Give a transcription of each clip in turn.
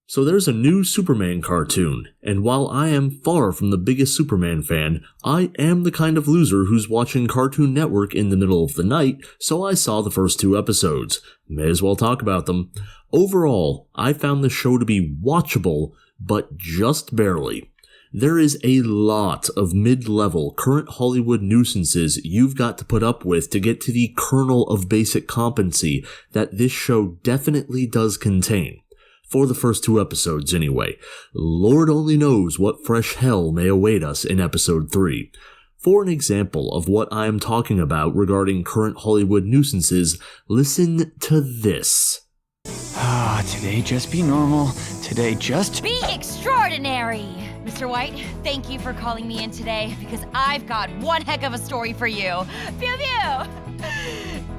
So there's a new Superman cartoon, and while I am far from the biggest Superman fan, I am the kind of loser who's watching Cartoon Network in the middle of the night, so I saw the first 2 episodes. May as well talk about them. Overall, I found the show to be watchable, but just barely. There is a lot of mid-level current Hollywood nuisances you've got to put up with to get to the kernel of basic competency that this show definitely does contain. For the first 2 episodes anyway. Lord only knows what fresh hell may await us in episode 3. For an example of what I am talking about regarding current Hollywood nuisances, listen to this. Today just be normal. Today just be extraordinary. Mr. White, thank you for calling me in today because I've got one heck of a story for you. Pew pew!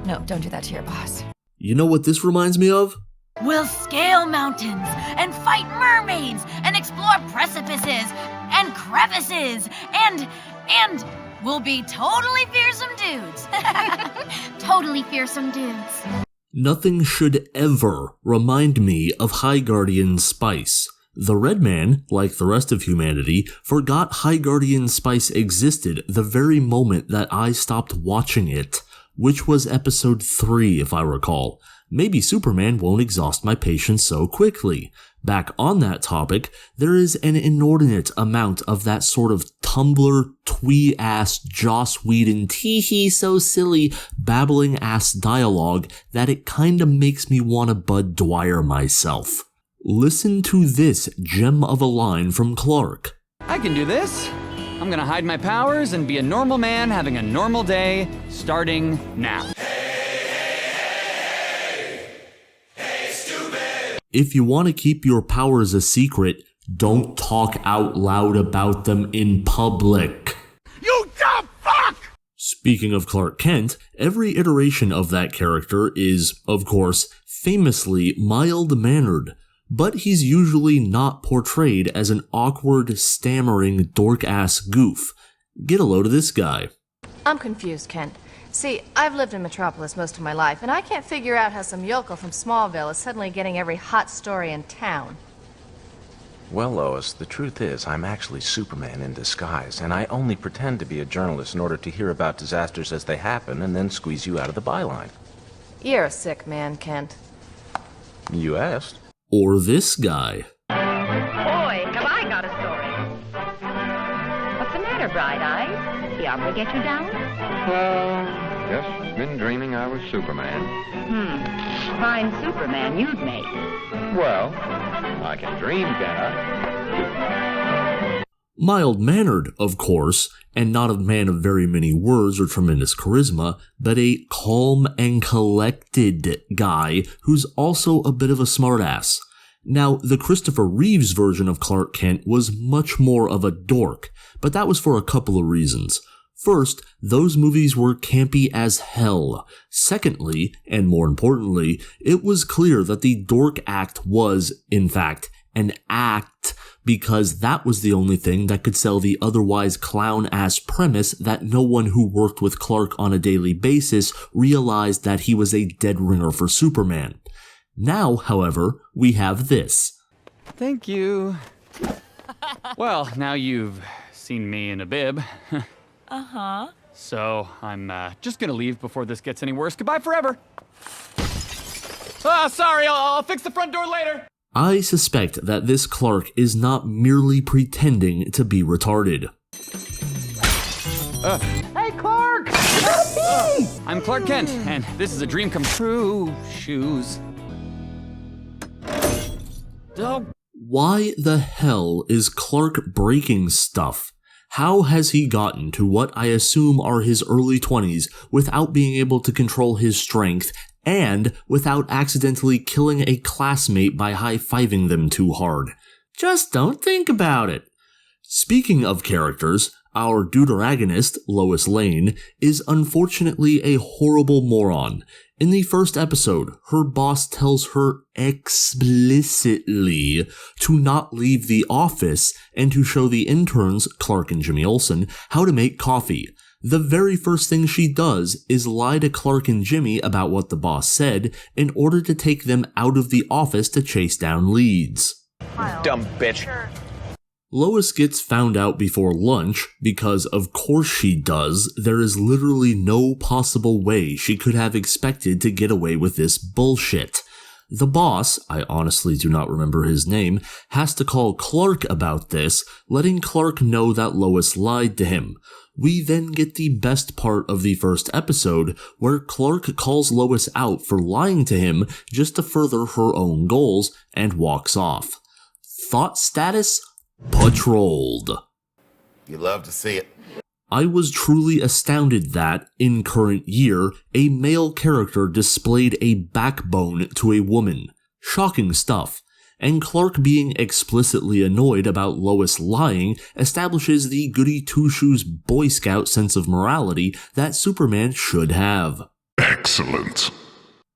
No, don't do that to your boss. You know what this reminds me of? We'll scale mountains and fight mermaids and explore precipices and crevices and we'll be totally fearsome dudes. Totally fearsome dudes. Nothing should ever remind me of High Guardian Spice. The Red Man, like the rest of humanity, forgot High Guardian Spice existed the very moment that I stopped watching it, which was episode 3 if I recall. Maybe Superman won't exhaust my patience so quickly. Back on that topic, there is an inordinate amount of that sort of Tumblr, twee-ass, Joss Whedon, tee-hee, so silly, babbling-ass dialogue that it kinda makes me wanna Bud Dwyer myself. Listen to this gem of a line from Clark. I can do this. I'm gonna hide my powers and be a normal man having a normal day, starting now. If you want to keep your powers a secret, don't talk out loud about them in public. You dumb fuck! Speaking of Clark Kent, every iteration of that character is, of course, famously mild-mannered, but he's usually not portrayed as an awkward, stammering, dork-ass goof. Get a load of this guy. I'm confused, Kent. See, I've lived in Metropolis most of my life, and I can't figure out how some yokel from Smallville is suddenly getting every hot story in town. Well, Lois, the truth is I'm actually Superman in disguise, and I only pretend to be a journalist in order to hear about disasters as they happen and then squeeze you out of the byline. You're a sick man, Kent. You asked. Or this guy. Boy, have I got a story. What's the matter, Bright Eyes? The opera get you down? Well, just been dreaming I was Superman. Fine Superman you'd make. Well, I can dream, can I? Mild-mannered, of course, and not a man of very many words or tremendous charisma, but a calm and collected guy who's also a bit of a smartass. Now, the Christopher Reeves version of Clark Kent was much more of a dork, but that was for a couple of reasons. First, those movies were campy as hell. Secondly, and more importantly, it was clear that the dork act was, in fact, an act because that was the only thing that could sell the otherwise clown-ass premise that no one who worked with Clark on a daily basis realized that he was a dead ringer for Superman. Now, however, we have this. Thank you. Well, now you've seen me in a bib. Uh-huh. So, I'm just gonna leave before this gets any worse. Goodbye forever. Sorry, I'll fix the front door later. I suspect that this Clark is not merely pretending to be retarded. Hey, Clark! I'm Clark Kent, and this is a dream come true. Shoes. Oh. Why the hell is Clark breaking stuff? How has he gotten to what I assume are his early 20s without being able to control his strength and without accidentally killing a classmate by high-fiving them too hard? Just don't think about it. Speaking of characters, our deuteragonist, Lois Lane, is unfortunately a horrible moron. In the first episode, her boss tells her explicitly to not leave the office and to show the interns, Clark and Jimmy Olsen, how to make coffee. The very first thing she does is lie to Clark and Jimmy about what the boss said in order to take them out of the office to chase down leads. dumb bitch. Lois gets found out before lunch because, of course she does, there is literally no possible way she could have expected to get away with this bullshit. The boss, I honestly do not remember his name, has to call Clark about this, letting Clark know that Lois lied to him. We then get the best part of the first episode, where Clark calls Lois out for lying to him just to further her own goals and walks off. Thought status? Patrolled. You love to see it. I was truly astounded that, in current year, a male character displayed a backbone to a woman. Shocking stuff. And Clark being explicitly annoyed about Lois lying establishes the goody two-shoes Boy Scout sense of morality that Superman should have. Excellent.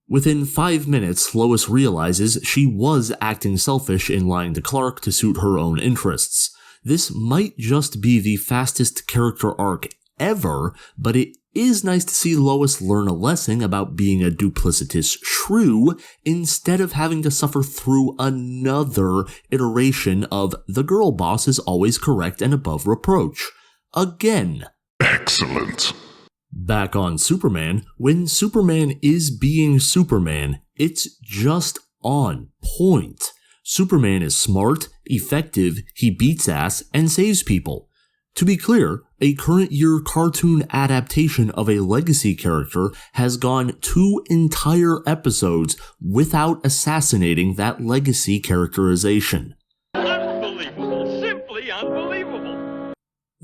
Within 5 minutes, Lois realizes she was acting selfish in lying to Clark to suit her own interests. This might just be the fastest character arc ever, but it is nice to see Lois learn a lesson about being a duplicitous shrew instead of having to suffer through another iteration of the girl boss is always correct and above reproach. Again. Excellent. Back on Superman, when Superman is being Superman, it's just on point. Superman is smart, effective, he beats ass, and saves people. To be clear, a current year cartoon adaptation of a legacy character has gone 2 entire episodes without assassinating that legacy characterization. Unbelievable. Simply unbelievable.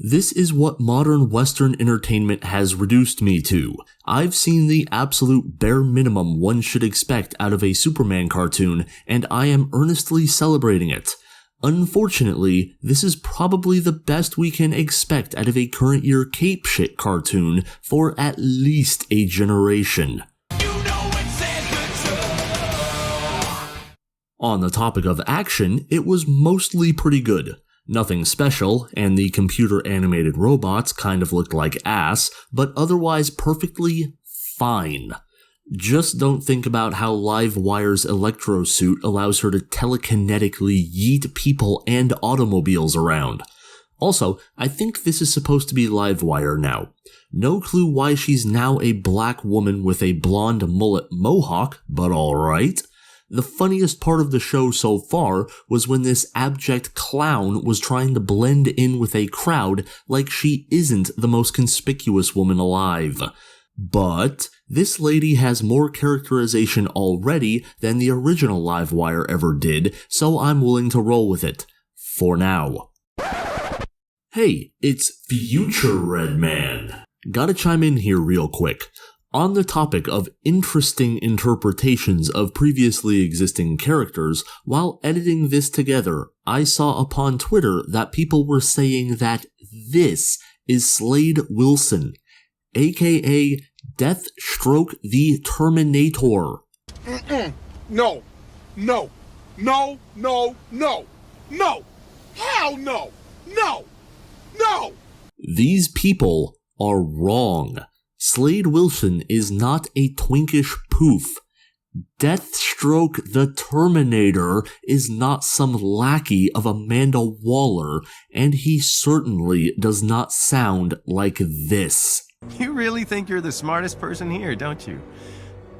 This is what modern Western entertainment has reduced me to. I've seen the absolute bare minimum one should expect out of a Superman cartoon, and I am earnestly celebrating it. Unfortunately, this is probably the best we can expect out of a current year cape shit cartoon for at least a generation. On the topic of action, it was mostly pretty good. Nothing special, and the computer-animated robots kind of looked like ass, but otherwise perfectly fine. Just don't think about how Livewire's Electro suit allows her to telekinetically yeet people and automobiles around. Also, I think this is supposed to be Livewire now. No clue why she's now a black woman with a blonde mullet mohawk, but alright. The funniest part of the show so far was when this abject clown was trying to blend in with a crowd like she isn't the most conspicuous woman alive. But this lady has more characterization already than the original Livewire ever did, so I'm willing to roll with it. For now. Hey, it's Future Redman. Gotta chime in here real quick. On the topic of interesting interpretations of previously existing characters, while editing this together, I saw upon Twitter that people were saying that this is Slade Wilson, aka Deathstroke the Terminator. No. No. No. No. No. No. Hell no. No. No. These people are wrong. Slade Wilson is not a twinkish poof. Deathstroke the Terminator is not some lackey of Amanda Waller, and he certainly does not sound like this. You really think you're the smartest person here, don't you?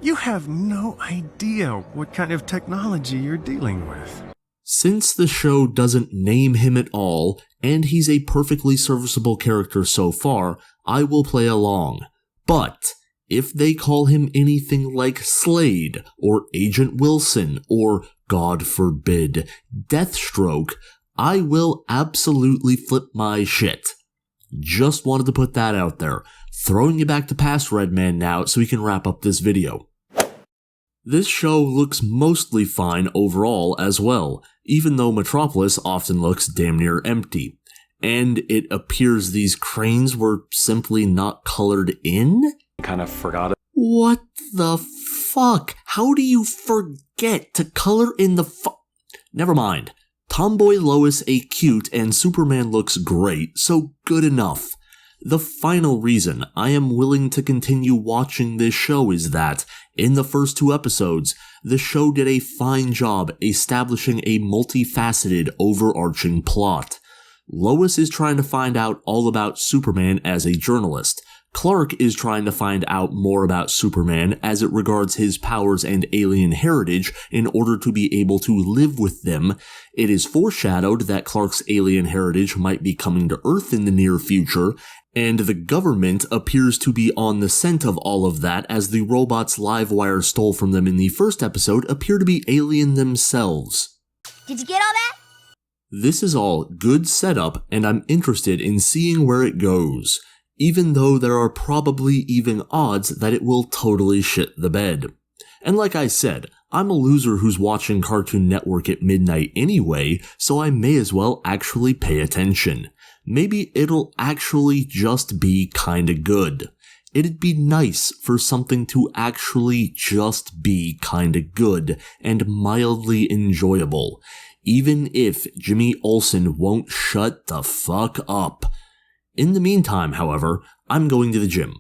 You have no idea what kind of technology you're dealing with. Since the show doesn't name him at all, and he's a perfectly serviceable character so far, I will play along. But if they call him anything like Slade, or Agent Wilson, or, God forbid, Deathstroke, I will absolutely flip my shit. Just wanted to put that out there. Throwing you back to past Redman now so we can wrap up this video. This show looks mostly fine overall as well, even though Metropolis often looks damn near empty. And it appears these cranes were simply not colored in? Kind of forgot it. What the fuck? How do you forget to color in the Never mind. Tomboy Lois ain't cute and Superman looks great, so good enough. The final reason I am willing to continue watching this show is that, in the first 2 episodes, the show did a fine job establishing a multifaceted, overarching plot. Lois is trying to find out all about Superman as a journalist. Clark is trying to find out more about Superman as it regards his powers and alien heritage in order to be able to live with them. It is foreshadowed that Clark's alien heritage might be coming to Earth in the near future, and the government appears to be on the scent of all of that as the robots Livewire stole from them in the first episode appear to be alien themselves. Did you get all that? This is all good setup, and I'm interested in seeing where it goes, even though there are probably even odds that it will totally shit the bed. And like I said, I'm a loser who's watching Cartoon Network at midnight anyway, so I may as well actually pay attention. Maybe it'll actually just be kinda good. It'd be nice for something to actually just be kinda good and mildly enjoyable, even if Jimmy Olsen won't shut the fuck up. In the meantime, however, I'm going to the gym.